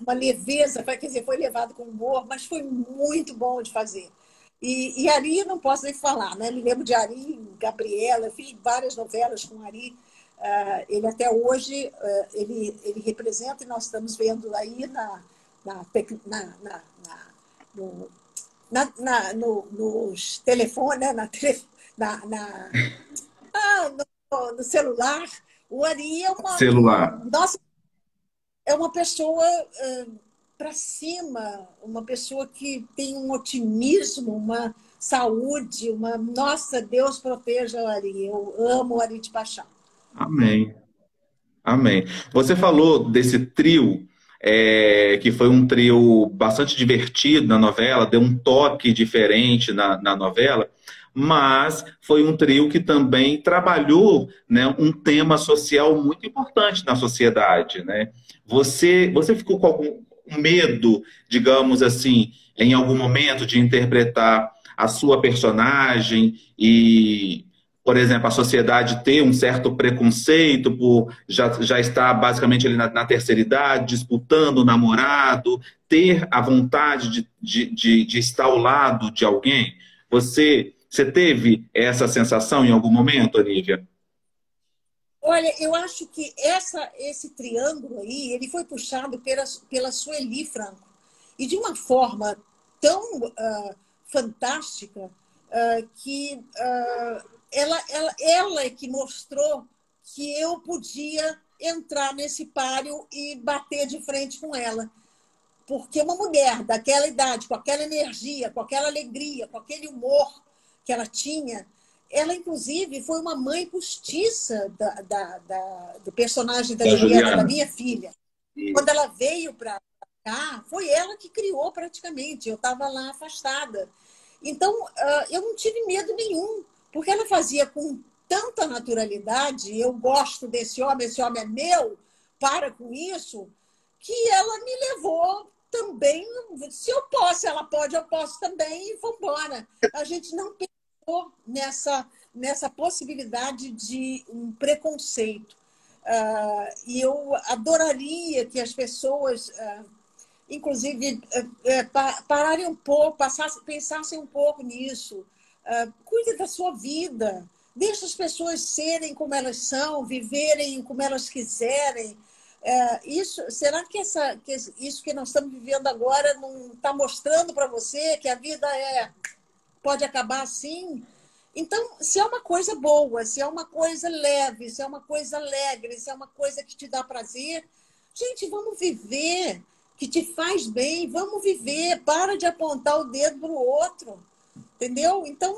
leveza, quer dizer, foi levado com humor, mas foi muito bom de fazer. E Ari, não posso nem falar, né? Me lembro de Ari, Gabriela, fiz várias novelas com Ari. Ele até hoje, ele representa, e nós estamos vendo aí nos telefones, no celular. O Ari é Celular. nossa, é uma pessoa para cima, uma pessoa que tem um otimismo, uma saúde, nossa, Deus proteja o Ari. Eu amo o Ari de paixão. Amém. Amém. Você falou desse trio, que foi um trio bastante divertido na novela, deu um toque diferente na novela, mas foi um trio que também trabalhou, né, um tema social muito importante na sociedade, né? Você ficou com algum medo, digamos assim, em algum momento de interpretar a sua personagem e por exemplo, a sociedade ter um certo preconceito por já estar basicamente ali na terceira idade, disputando o namorado, ter a vontade de estar ao lado de alguém? Você teve essa sensação em algum momento, Anívia? Olha, eu acho que esse triângulo aí, ele foi puxado pela Sueli Franco. E de uma forma tão fantástica que ela é que mostrou que eu podia entrar nesse páreo e bater de frente com ela. Porque uma mulher daquela idade, com aquela energia, com aquela alegria, com aquele humor que ela tinha, ela, inclusive, foi uma mãe postiça do personagem da Da Juliana, da Juliana. minha filha. Quando ela veio para cá, foi ela que criou praticamente. Eu estava lá afastada. Então, eu não tive medo nenhum, porque ela fazia com tanta naturalidade. Eu gosto desse homem, esse homem é meu, para com isso, que ela me levou também. Se eu posso, ela pode, eu posso também, e vamos embora. A gente não pensou nessa possibilidade de um preconceito. E eu adoraria que as pessoas, inclusive, pararem um pouco, pensassem um pouco nisso. Cuide da sua vida. Deixe as pessoas serem como elas são, viverem como elas quiserem. Será que isso que nós estamos vivendo agora não está mostrando para você que a vida pode acabar assim? Então, se é uma coisa boa, se é uma coisa leve, se é uma coisa alegre, se é uma coisa que te dá prazer, gente, vamos viver, que te faz bem, vamos viver, para de apontar o dedo para o outro, entendeu? Então,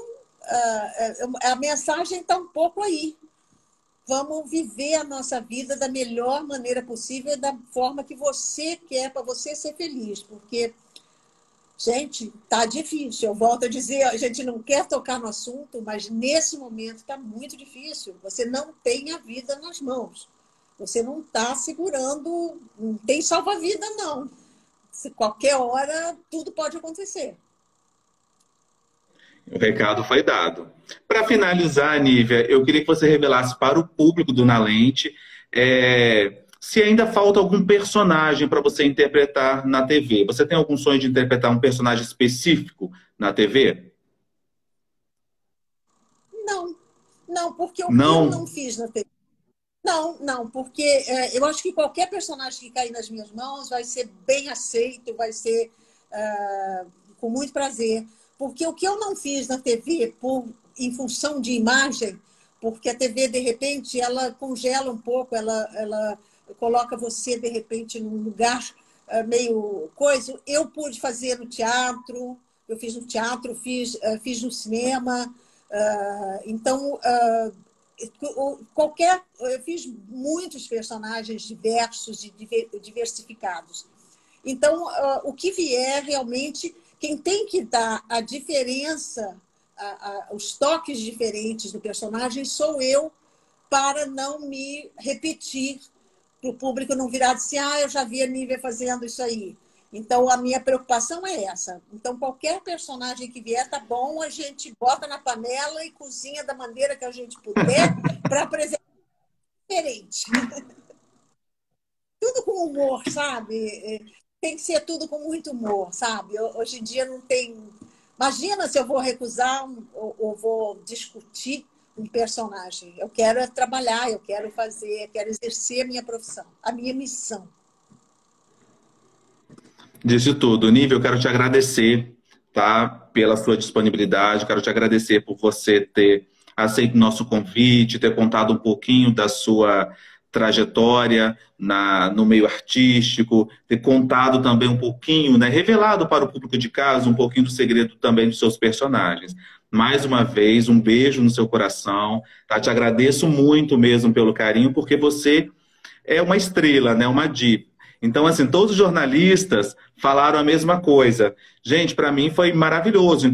a mensagem está um pouco aí. Vamos viver a nossa vida da melhor maneira possível, da forma que você quer, para você ser feliz, porque... Gente, tá difícil. Eu volto a dizer, a gente não quer tocar no assunto, mas nesse momento está muito difícil. Você não tem a vida nas mãos. Você não está segurando, não tem salva-vida, não. Qualquer hora, tudo pode acontecer. O recado foi dado. Para finalizar, Nívia, eu queria que você revelasse para o público do Na Lente se ainda falta algum personagem para você interpretar na TV. Você tem algum sonho de interpretar um personagem específico na TV? Não, porque o que eu não Não? fiz na TV... Não, porque eu acho que qualquer personagem que cair nas minhas mãos vai ser bem aceito, vai ser com muito prazer. Porque o que eu não fiz na TV, em função de imagem, porque a TV, de repente, ela congela um pouco, ela coloca você, de repente, num lugar meio coisa. Eu pude fazer no teatro, eu fiz no teatro, fiz no cinema. Então, eu fiz muitos personagens diversos e diversificados. Então, o que vier, realmente, quem tem que dar a diferença, os toques diferentes do personagem, sou eu, para não me repetir, para o público não virar assim, eu já vi a Nívia fazendo isso aí. Então, a minha preocupação é essa. Então, qualquer personagem que vier, tá bom, a gente bota na panela e cozinha da maneira que a gente puder para apresentar diferente. Tudo com humor, sabe? Tem que ser tudo com muito humor, sabe? Hoje em dia não tem... Imagina se eu vou recusar ou vou discutir um personagem. Eu quero trabalhar, eu quero fazer, eu quero exercer a minha profissão, a minha missão. Disse tudo. Nívia, eu quero te agradecer, tá, pela sua disponibilidade, quero te agradecer por você ter aceito o nosso convite, ter contado um pouquinho da sua trajetória no meio artístico, ter contado também um pouquinho, né, revelado para o público de casa um pouquinho do segredo também dos seus personagens. Mais uma vez, um beijo no seu coração, tá? Te agradeço muito mesmo pelo carinho, porque você é uma estrela, né, uma diva. Então, assim, todos os jornalistas falaram a mesma coisa. Gente, para mim foi maravilhoso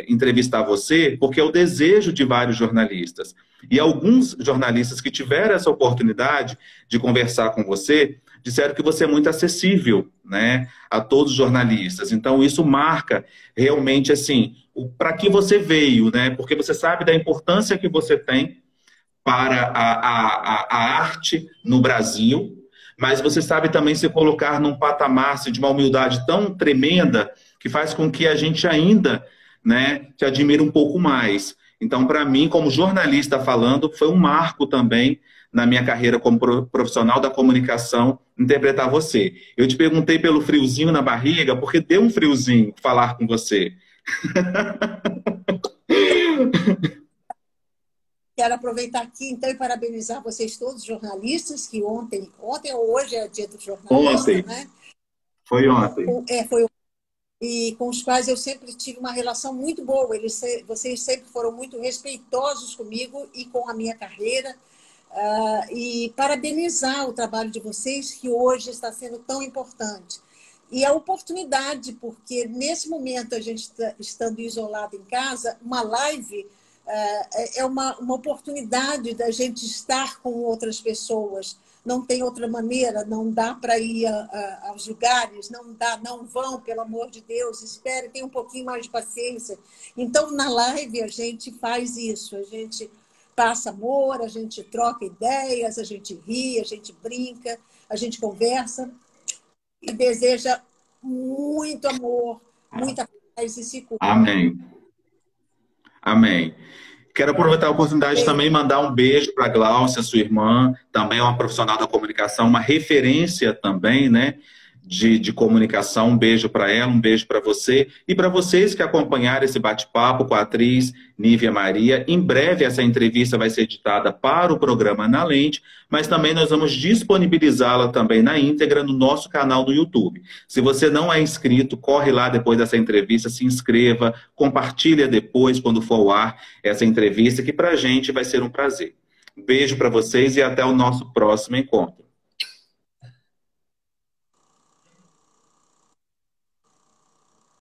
entrevistar você, porque é o desejo de vários jornalistas. E alguns jornalistas que tiveram essa oportunidade de conversar com você disseram que você é muito acessível, né, a todos os jornalistas. Então, isso marca realmente, assim, para que você veio, né? Porque você sabe da importância que você tem para a arte no Brasil, mas você sabe também se colocar num patamar assim, de uma humildade tão tremenda que faz com que a gente ainda, né, te admire um pouco mais. Então, para mim, como jornalista falando, foi um marco também na minha carreira como profissional da comunicação, interpretar você. Eu te perguntei pelo friozinho na barriga, porque deu um friozinho falar com você. Quero aproveitar aqui, então, e parabenizar vocês todos, jornalistas, que ontem ou hoje é dia do jornalista, Ontem. né? Foi ontem. Foi e com os quais eu sempre tive uma relação muito boa. Vocês sempre foram muito respeitosos comigo e com a minha carreira. E parabenizar o trabalho de vocês, que hoje está sendo tão importante. E a oportunidade, porque nesse momento, a gente estando isolado em casa, uma live é uma oportunidade da gente estar com outras pessoas. Não tem outra maneira, não dá para ir aos lugares, não vão, pelo amor de Deus, espere, tem um pouquinho mais de paciência. Então, na live, a gente faz isso, a gente passa amor, a gente troca ideias, a gente ri, a gente brinca, a gente conversa e deseja muito amor, muita paz e se cuida. Amém. Amém. Quero aproveitar a oportunidade de também mandar um beijo para a Gláucia, sua irmã, também é uma profissional da comunicação, uma referência também, né, de comunicação. Um beijo para ela, um beijo para você. E para vocês que acompanharam esse bate-papo com a atriz Nívia Maria, em breve essa entrevista vai ser editada para o programa Na Lente, mas também nós vamos disponibilizá-la também na íntegra no nosso canal do YouTube. Se você não é inscrito, corre lá depois dessa entrevista, se inscreva, compartilha depois, quando for ao ar, essa entrevista, que para a gente vai ser um prazer. Um beijo para vocês e até o nosso próximo encontro.